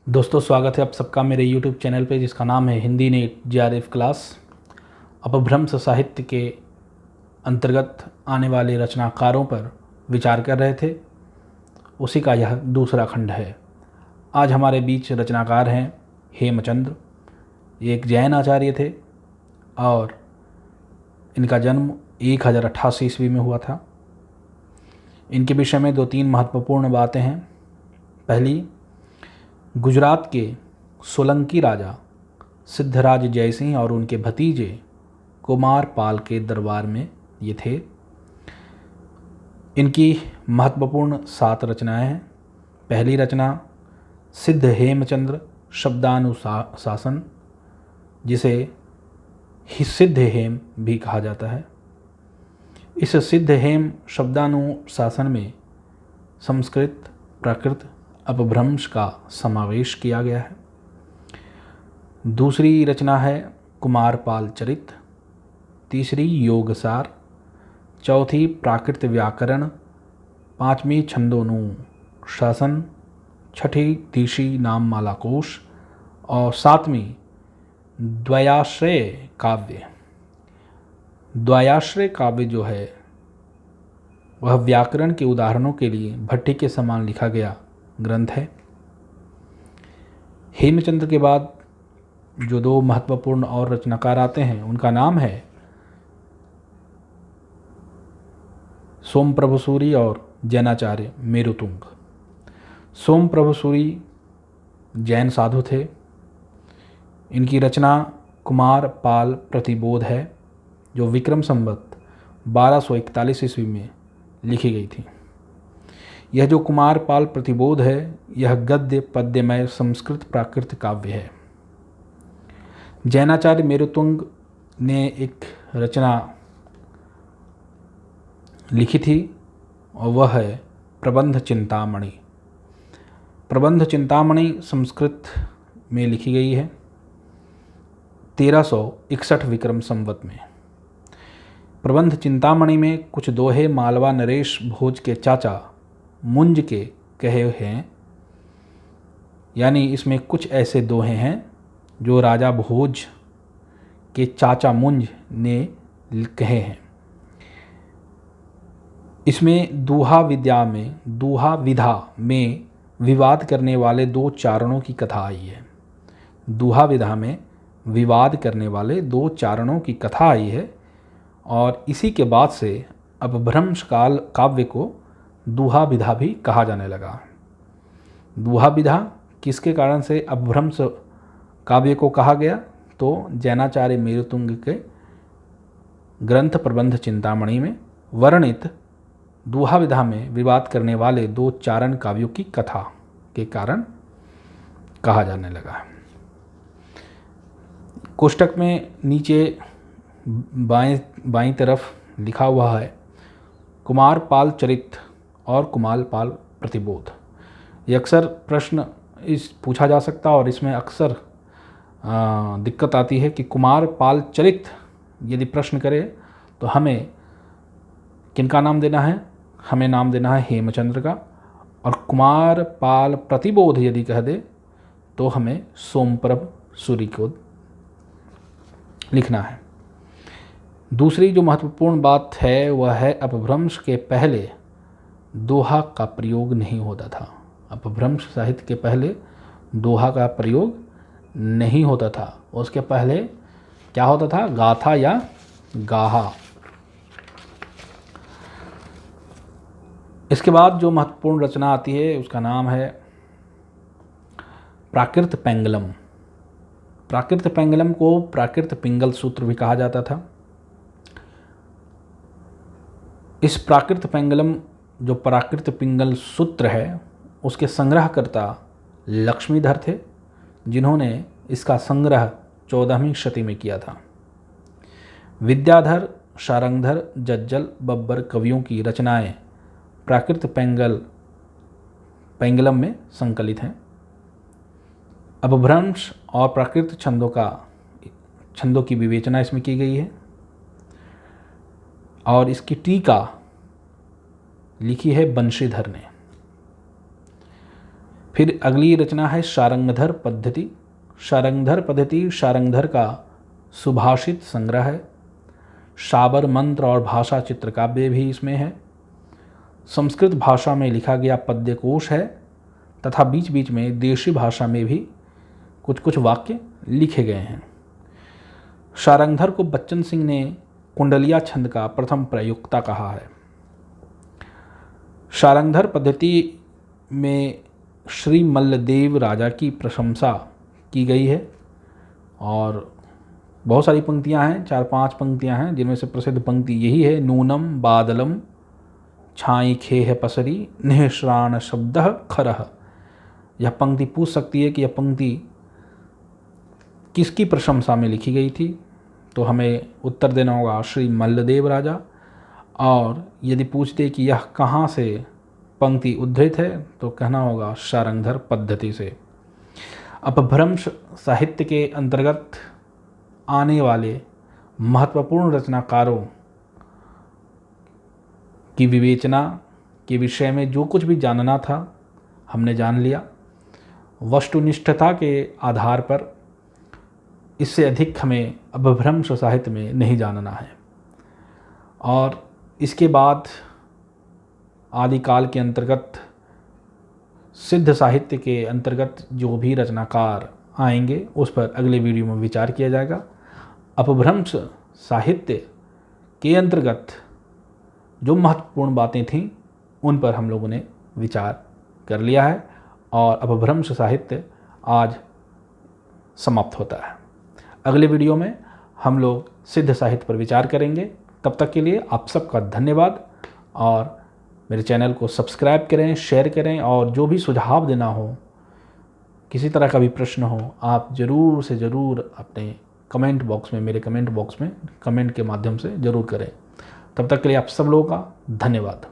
दोस्तों, स्वागत है आप सबका मेरे YouTube चैनल पे जिसका नाम है हिंदी नेट JRF क्लास। अपभ्रंश साहित्य के अंतर्गत आने वाले रचनाकारों पर विचार कर रहे थे, उसी का यह दूसरा खंड है। आज हमारे बीच रचनाकार हैं हेमचंद्र। ये एक जैन आचार्य थे और इनका जन्म 1088 ईस्वी में हुआ था। इनके विषय में 2-3 महत्वपूर्ण बातें हैं। पहली, गुजरात के सोलंकी राजा सिद्धराज जयसिंह और उनके भतीजे कुमार पाल के दरबार में ये थे। इनकी महत्वपूर्ण 7 रचनाएं हैं। पहली रचना सिद्ध हेमचंद्र शब्दानुशासन, जिसे सिद्ध हेम भी कहा जाता है। इस सिद्ध हेम शब्दानुशासन में संस्कृत, प्राकृत, अपभ्रंश का समावेश किया गया है। दूसरी रचना है कुमारपाल चरित। तीसरी योगसार। चौथी प्राकृत व्याकरण। पांचवी छंदोनुशासन। छठी तीसी नाममाला कोश और सातवीं द्वयाश्रय काव्य। द्वयाश्रय काव्य जो है वह व्याकरण के उदाहरणों के लिए भट्टी के समान लिखा गया ग्रंथ है। हेमचंद्र के बाद जो 2 महत्वपूर्ण और रचनाकार आते हैं उनका नाम है सोमप्रभु सूरी और जैनाचार्य मेरुतुंग। सोमप्रभु सूरी जैन साधु थे। इनकी रचना कुमार पाल प्रतिबोध है, जो विक्रम संवत 1241 ईस्वी में लिखी गई थी। यह जो कुमार पाल प्रतिबोध है यह गद्य पद्यमय संस्कृत प्राकृत काव्य है। जैनाचार्य मेरुतुंग ने एक रचना लिखी थी और वह है प्रबंध चिंतामणि। प्रबंध चिंतामणि संस्कृत में लिखी गई है 1361 विक्रम संवत में। प्रबंध चिंतामणि में कुछ दोहे मालवा नरेश भोज के चाचा मुंज के कहे हैं, यानी इसमें कुछ ऐसे दोहे हैं जो राजा भोज के चाचा मुंज ने कहे हैं। इसमें दूहा विधा में विवाद करने वाले 2 चारणों की कथा आई है। दूहा विधा में विवाद करने वाले 2 चारणों की कथा आई है और इसी के बाद से अपभ्रंश काल काव्य को दूहा विधा भी कहा जाने लगा। दूहा विधा किसके कारण से अपभ्रंश काव्य को कहा गया, तो जैनाचार्य मेरुतुंग के ग्रंथ प्रबंध चिंतामणि में वर्णित दूहा विधा में विवाद करने वाले 2 चारण काव्यों की कथा के कारण कहा जाने लगा। कोष्टक में नीचे बाईं तरफ लिखा हुआ है कुमार पाल चरित और कुमार पाल प्रतिबोध। ये अक्सर प्रश्न पूछा जा सकता है और इसमें अक्सर दिक्कत आती है कि कुमार पाल चरित यदि प्रश्न करे तो हमें किनका नाम देना है। हमें नाम देना है हेमचंद्र का। और कुमार पाल प्रतिबोध यदि कह दे तो हमें सोमप्रभ सूरी को लिखना है। दूसरी जो महत्वपूर्ण बात है वह है अपभ्रंश के पहले दोहा का प्रयोग नहीं होता था। अपभ्रंश साहित्य के पहले दोहा का प्रयोग नहीं होता था। उसके पहले क्या होता था, गाथा या गाहा। इसके बाद जो महत्वपूर्ण रचना आती है उसका नाम है प्राकृत पेंगलम। प्राकृत पेंगलम को प्राकृत पिंगल सूत्र भी कहा जाता था। इस प्राकृत पेंगलम जो प्राकृत पिंगल सूत्र है उसके संग्रहकर्ता लक्ष्मीधर थे, जिन्होंने इसका संग्रह 14वीं शती में किया था। विद्याधर, शारंगधर, जज्जल, बब्बर कवियों की रचनाएं प्राकृत पेंगलम में संकलित हैं। अपभ्रंश और प्राकृत छंदों की विवेचना इसमें की गई है और इसकी टीका लिखी है बंशीधर ने। फिर अगली रचना है शारंगधर पद्धति। शारंगधर पद्धति शारंगधर का सुभाषित संग्रह है। शाबर मंत्र और भाषा चित्रकाव्य भी इसमें है। संस्कृत भाषा में लिखा गया पद्यकोश है तथा बीच बीच में देशी भाषा में भी कुछ कुछ वाक्य लिखे गए हैं। शारंगधर को बच्चन सिंह ने कुंडलिया छंद का प्रथम प्रयुक्ता कहा है। शारंगधर पद्धति में श्री मल्लदेव राजा की प्रशंसा की गई है और बहुत सारी पंक्तियां हैं, 4-5 पंक्तियां हैं, जिनमें से प्रसिद्ध पंक्ति यही है, नूनम बादलम छाई खेह पसरी निःश्राण शब्दः खरह। यह पंक्ति पूछ सकती है कि यह पंक्ति किसकी प्रशंसा में लिखी गई थी, तो हमें उत्तर देना होगा श्री मल्लदेव राजा। और यदि पूछते कि यह कहाँ से पंक्ति उद्धृत है तो कहना होगा शारंगधर पद्धति से। अपभ्रंश साहित्य के अंतर्गत आने वाले महत्वपूर्ण रचनाकारों की विवेचना के विषय में जो कुछ भी जानना था हमने जान लिया। वस्तुनिष्ठता के आधार पर इससे अधिक हमें अपभ्रंश साहित्य में नहीं जानना है। और इसके बाद आदिकाल के अंतर्गत सिद्ध साहित्य के अंतर्गत जो भी रचनाकार आएंगे उस पर अगले वीडियो में विचार किया जाएगा। अपभ्रंश साहित्य के अंतर्गत जो महत्वपूर्ण बातें थीं उन पर हम लोगों ने विचार कर लिया है और अपभ्रंश साहित्य आज समाप्त होता है। अगले वीडियो में हम लोग सिद्ध साहित्य पर विचार करेंगे। तब तक के लिए आप सबका धन्यवाद और मेरे चैनल को सब्सक्राइब करें, शेयर करें और जो भी सुझाव देना हो, किसी तरह का भी प्रश्न हो, आप ज़रूर से ज़रूर अपने कमेंट बॉक्स में, मेरे कमेंट बॉक्स में कमेंट के माध्यम से ज़रूर करें। तब तक के लिए आप सब लोगों का धन्यवाद।